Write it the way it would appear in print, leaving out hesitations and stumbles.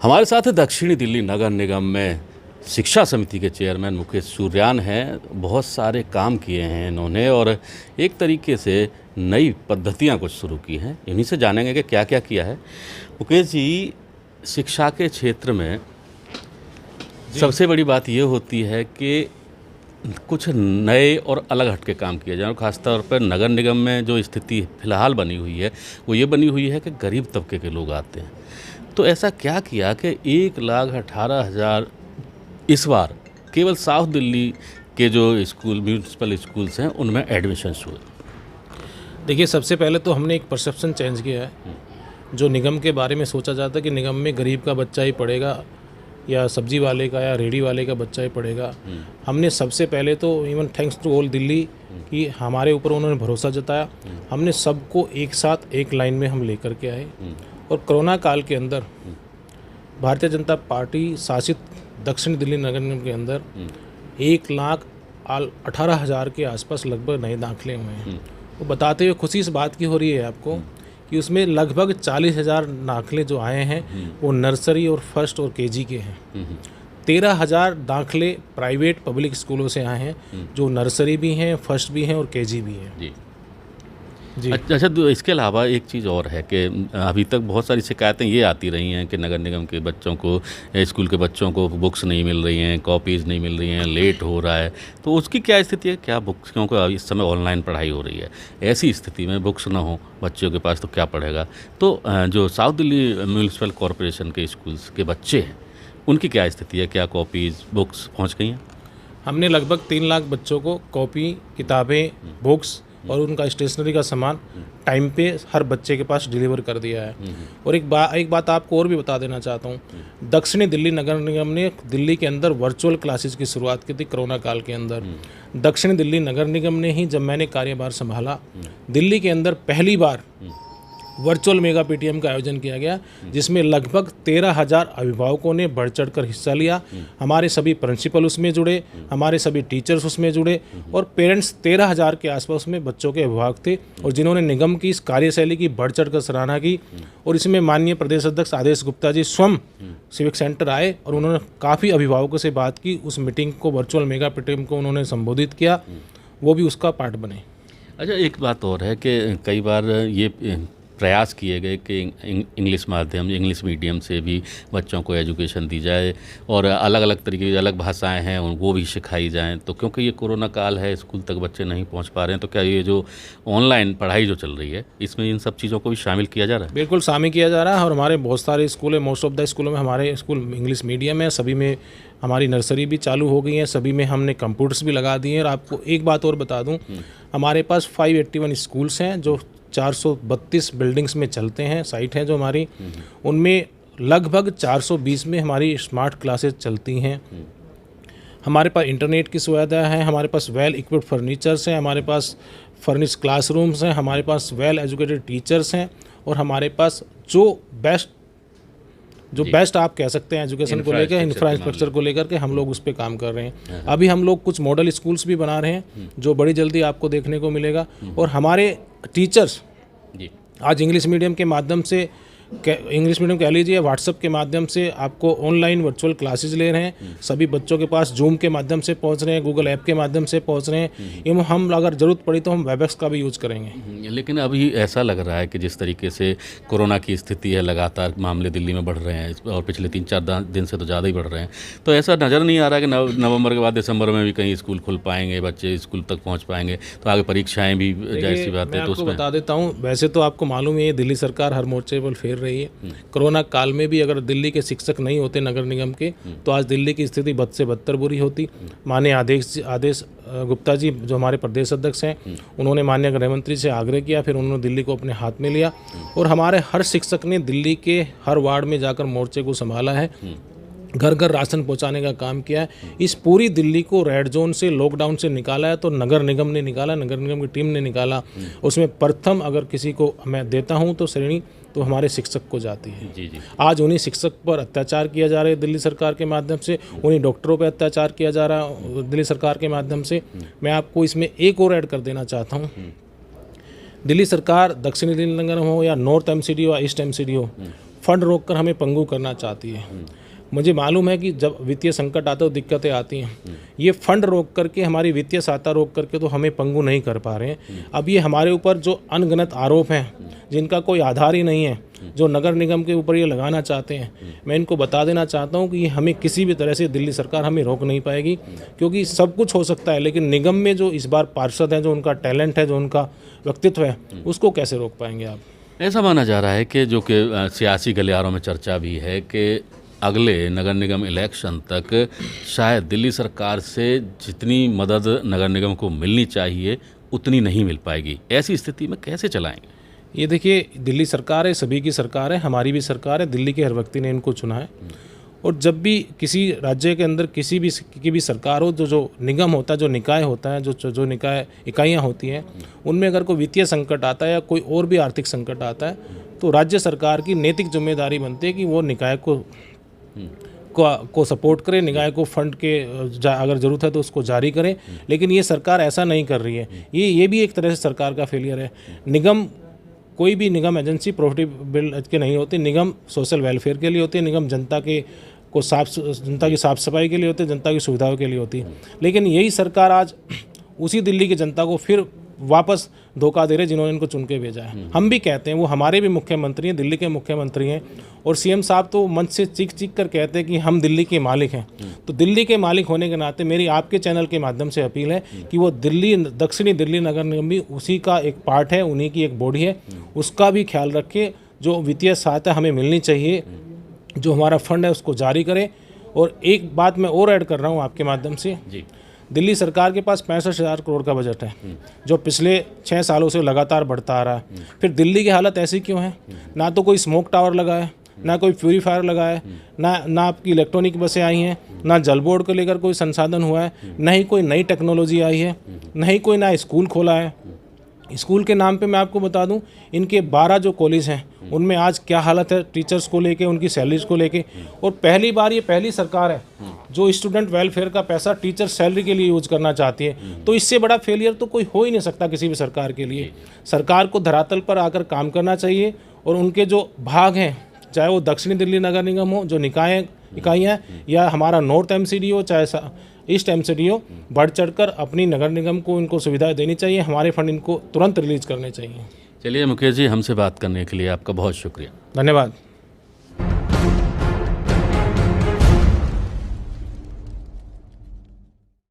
हमारे साथ दक्षिणी दिल्ली नगर निगम में शिक्षा समिति के चेयरमैन मुकेश सूर्यान हैं। बहुत सारे काम किए हैं इन्होंने और एक तरीके से नई पद्धतियां कुछ शुरू की हैं। इन्हीं से जानेंगे कि क्या क्या किया है। मुकेश जी, शिक्षा के क्षेत्र में सबसे बड़ी बात ये होती है कि कुछ नए और अलग हट के काम किए जाएं, और ख़ासतौर पर नगर निगम में जो स्थिति फ़िलहाल बनी हुई है वो ये बनी हुई है कि गरीब तबके के लोग आते हैं। तो ऐसा क्या किया कि 1,18,000 इस बार केवल साउथ दिल्ली के जो स्कूल म्यूनसिपल स्कूल्स हैं उनमें एडमिशन्स हुए। देखिए, सबसे पहले तो हमने एक परसेप्शन चेंज किया है। जो निगम के बारे में सोचा जाता है कि निगम में गरीब का बच्चा ही पढ़ेगा या सब्जी वाले का या रेडी वाले का बच्चा ही पढ़ेगा। हमने सबसे पहले तो even thanks to all Delhi कि हमारे ऊपर उन्होंने भरोसा जताया। हमने सबको एक साथ एक लाइन में हम लेकर के आए और कोरोना काल के अंदर भारतीय जनता पार्टी शासित दक्षिण दिल्ली नगर निगम के अंदर 1,18,000 के आसपास लगभग नए दाखिले हुए हैं। वो बताते हुए खुशी इस बात की हो रही है आपको कि उसमें लगभग 40,000 दाखिले जो आए हैं वो नर्सरी और फर्स्ट और केजी के हैं। 13,000 दाखिले प्राइवेट पब्लिक स्कूलों से आए हैं जो नर्सरी भी हैं, फर्स्ट भी हैं और केजी भी हैं। जी। अच्छा, इसके अलावा एक चीज़ और है कि अभी तक बहुत सारी शिकायतें ये आती रही हैं कि नगर निगम के बच्चों को, स्कूल के बच्चों को बुक्स नहीं मिल रही हैं, कॉपीज़ नहीं मिल रही हैं, लेट हो रहा है। तो उसकी क्या स्थिति है? क्या बुक्स, क्योंकि इस समय ऑनलाइन पढ़ाई हो रही है, ऐसी स्थिति में बुक्स ना हो बच्चों के पास तो क्या पढ़ेगा? तो जो साउथ दिल्ली म्यूनसिपल कॉरपोरेशन के स्कूल्स के बच्चे हैं उनकी क्या स्थिति है? क्या कॉपीज़, बुक्स पहुँच गई हैं? हमने लगभग 3 लाख बच्चों को कॉपी, किताबें, बुक्स और उनका स्टेशनरी का सामान टाइम पे हर बच्चे के पास डिलीवर कर दिया है। और एक बात आपको और भी बता देना चाहता हूँ। दक्षिणी दिल्ली नगर निगम ने दिल्ली के अंदर वर्चुअल क्लासेस की शुरुआत की थी कोरोना काल के अंदर। दक्षिणी दिल्ली नगर निगम ने ही, जब मैंने कार्यभार संभाला, दिल्ली के अंदर पहली बार वर्चुअल मेगा पीटीएम का आयोजन किया गया जिसमें लगभग 13,000 अभिभावकों ने बढ़ चढ़ कर हिस्सा लिया। हमारे सभी प्रिंसिपल उसमें जुड़े, हमारे सभी टीचर्स उसमें जुड़े और पेरेंट्स 13,000 के आसपास में बच्चों के अभिभावक थे और जिन्होंने निगम की इस कार्यशैली की बढ़ चढ़ कर सराहना की। और इसमें माननीय प्रदेश अध्यक्ष आदेश गुप्ता जी स्वयं सिविक सेंटर आए और उन्होंने काफ़ी अभिभावकों से बात की। उस मीटिंग को, वर्चुअल मेगा पीटीएम को उन्होंने संबोधित किया, वो भी उसका पार्ट बने। अच्छा, एक बात और है कि कई बार ये प्रयास किए गए कि इंग्लिश माध्यम, इंग्लिश मीडियम से भी बच्चों को एजुकेशन दी जाए और अलग अलग तरीके की अलग भाषाएं हैं वो भी सिखाई जाएं। तो क्योंकि ये कोरोना काल है, स्कूल तक बच्चे नहीं पहुंच पा रहे हैं, तो क्या ये जो ऑनलाइन पढ़ाई जो चल रही है इसमें इन सब चीज़ों को भी शामिल किया जा रहा है? बिल्कुल शामिल किया जा रहा है और हमारे बहुत सारे स्कूल है, मोस्ट ऑफ द स्कूलों में हमारे स्कूल इंग्लिश मीडियम है। सभी में हमारी नर्सरी भी चालू हो गई है, सभी में हमने कंप्यूटर्स भी लगा दिए हैं। और आपको एक बात और बता दूँ, हमारे पास 581 स्कूल्स हैं जो 432 बिल्डिंग्स में चलते हैं, साइट हैं जो हमारी, उनमें लगभग 420 में हमारी स्मार्ट क्लासेस चलती हैं। हमारे पास इंटरनेट की सुविधा है, हमारे पास वेल इक्विप्ड फर्नीचर्स हैं, हमारे पास फर्निश क्लासरूम्स हैं, हमारे पास वेल एजुकेटेड टीचर्स हैं और हमारे पास जो बेस्ट आप कह सकते हैं एजुकेशन को लेकर, इंफ्रास्ट्रक्चर को लेकर के हम लोग उस पर काम कर रहे हैं। अभी हम लोग कुछ मॉडल स्कूल्स भी बना रहे हैं जो बड़ी जल्दी आपको देखने को मिलेगा। और हमारे टीचर्स आज इंग्लिश मीडियम के माध्यम से, इंग्लिश मीडियम कह लीजिए, व्हाट्सएप के माध्यम से आपको ऑनलाइन वर्चुअल क्लासेस ले रहे हैं। सभी बच्चों के पास जूम के माध्यम से पहुंच रहे हैं, गूगल ऐप के माध्यम से पहुंच रहे हैं। एवं हम अगर ज़रूरत पड़ी तो हम वेबएक्स का भी यूज़ करेंगे। लेकिन अभी ऐसा लग रहा है कि जिस तरीके से कोरोना की स्थिति है, लगातार मामले दिल्ली में बढ़ रहे हैं और पिछले 3-4 दिन से तो ज़्यादा ही बढ़ रहे हैं, तो ऐसा नज़र नहीं आ रहा है कि नवंबर के बाद दिसंबर में भी कहीं स्कूल खुल पाएंगे, बच्चे स्कूल तक पहुँच पाएंगे, तो आगे परीक्षाएँ भी जाहिर सी बात है। तो उसमें बता देता हूँ, वैसे तो आपको मालूम है दिल्ली सरकार हर मोर्चे पर फेर रही है। कोरोना काल में भी अगर दिल्ली के शिक्षक नहीं होते नगर निगम के तो आज दिल्ली की स्थिति बद से बदतर बुरी होती। माननीय आदेश गुप्ता जी जो हमारे प्रदेश अध्यक्ष हैं, उन्होंने माननीय गृह मंत्री से आग्रह किया, फिर उन्होंने दिल्ली को अपने हाथ में लिया और हमारे हर शिक्षक ने दिल्ली के हर वार्ड में जाकर मोर्चे को संभाला है, घर घर राशन पहुंचाने का काम किया है। इस पूरी दिल्ली को रेड जोन से, लॉकडाउन से निकाला है तो नगर निगम ने निकाला, नगर निगम की टीम ने निकाला। उसमें प्रथम अगर किसी को मैं देता हूं तो श्रेणी तो हमारे शिक्षक को जाती है। जी। आज उन्हीं शिक्षक पर अत्याचार किया जा रहा है दिल्ली सरकार के माध्यम से, उन्हीं डॉक्टरों पर अत्याचार किया जा रहा है दिल्ली सरकार के माध्यम से। मैं आपको इसमें एक और ऐड कर देना चाहता हूँ। दिल्ली सरकार दक्षिणी दिल्ली नगर हो या नॉर्थ एमसीडी हो या ईस्ट एमसीडी हो, फंड रोककर हमें पंगु करना चाहती है। मुझे मालूम है कि जब वित्तीय संकट आता है तो दिक्कतें आती हैं। ये फंड रोक करके, हमारी वित्तीय सहायता रोक करके तो हमें पंगु नहीं कर पा रहे हैं। अब ये हमारे ऊपर जो अनगिनत आरोप हैं जिनका कोई आधार ही नहीं है, जो नगर निगम के ऊपर ये लगाना चाहते हैं, मैं इनको बता देना चाहता हूँ कि ये हमें किसी भी तरह से, दिल्ली सरकार हमें रोक नहीं पाएगी, क्योंकि सब कुछ हो सकता है, लेकिन निगम में जो इस बार पार्षद हैं, जो उनका टैलेंट है, जो उनका व्यक्तित्व है, उसको कैसे रोक पाएंगे आप। ऐसा माना जा रहा है कि जो कि सियासी गलियारों में चर्चा भी है कि अगले नगर निगम इलेक्शन तक शायद दिल्ली सरकार से जितनी मदद नगर निगम को मिलनी चाहिए उतनी नहीं मिल पाएगी। ऐसी स्थिति में कैसे चलाएंगे? ये देखिए, दिल्ली सरकार है, सभी की सरकार है, हमारी भी सरकार है, दिल्ली के हर व्यक्ति ने इनको चुना है। और जब भी किसी राज्य के अंदर किसी भी की भी सरकार हो, जो निगम होता है, जो निकाय होता है, जो निकाय इकाइयाँ होती हैं, उनमें अगर कोई वित्तीय संकट आता है या कोई और भी आर्थिक संकट आता है, तो राज्य सरकार की नैतिक जिम्मेदारी बनती है कि वो निकाय को सपोर्ट करें, निकाय को फंड के अगर ज़रूरत है तो उसको जारी करें। लेकिन ये सरकार ऐसा नहीं कर रही है। ये भी एक तरह से सरकार का फेलियर है। निगम, कोई भी निगम एजेंसी प्रॉफिटेबल के नहीं होती। निगम सोशल वेलफेयर के लिए होती है। निगम जनता की साफ सफाई के लिए होती है, जनता की सुविधाओं के लिए होती है। लेकिन यही सरकार आज उसी दिल्ली की जनता को फिर वापस धोखा दे रहे जिन्होंने इनको चुन के भेजा है। हम भी कहते हैं, वो हमारे भी मुख्यमंत्री हैं, दिल्ली के मुख्यमंत्री हैं, और सीएम साहब तो मंच से चीख कर कहते हैं कि हम दिल्ली के मालिक हैं। तो दिल्ली के मालिक होने के नाते मेरी आपके चैनल के माध्यम से अपील है कि वो दक्षिणी दिल्ली नगर निगम भी उसी का एक पार्ट है, उन्हीं की एक बॉडी है, उसका भी ख्याल रखे। जो वित्तीय सहायता हमें मिलनी चाहिए, जो हमारा फंड है, उसको जारी करें। और एक बात मैं और ऐड कर रहा हूँ आपके माध्यम से जी। दिल्ली सरकार के पास 65,000 करोड़ का बजट है, जो पिछले 6 सालों से लगातार बढ़ता आ रहा है। फिर दिल्ली की हालत ऐसी क्यों है? ना तो कोई स्मोक टावर लगा है, ना कोई प्यूरीफायर लगा है, ना आपकी इलेक्ट्रॉनिक बसें आई हैं, ना जल बोर्ड को लेकर कोई संसाधन हुआ है, ना ही कोई नई टेक्नोलॉजी आई है, ना स्कूल खोला है। स्कूल के नाम पे मैं आपको बता दूं, इनके 12 जो कॉलेज हैं उनमें आज क्या हालत है टीचर्स को लेके, उनकी सैलरीज को लेके। और पहली बार ये पहली सरकार है जो स्टूडेंट वेलफेयर का पैसा टीचर सैलरी के लिए यूज करना चाहती है। तो इससे बड़ा फेलियर तो कोई हो ही नहीं सकता किसी भी सरकार के लिए। सरकार को धरातल पर आकर काम करना चाहिए, और उनके जो भाग हैं, चाहे वो दक्षिणी दिल्ली नगर निगम हो, जो निकाय इकाइयाँ, या हमारा नॉर्थ एमसीडी हो, चाहे ईस्ट एमसीडी हो, बढ़ चढ़कर अपनी नगर निगम को इनको सुविधाएं देनी चाहिए। हमारे फंड इनको तुरंत रिलीज करने चाहिए। चलिए मुकेश जी, हमसे बात करने के लिए आपका बहुत शुक्रिया। धन्यवाद।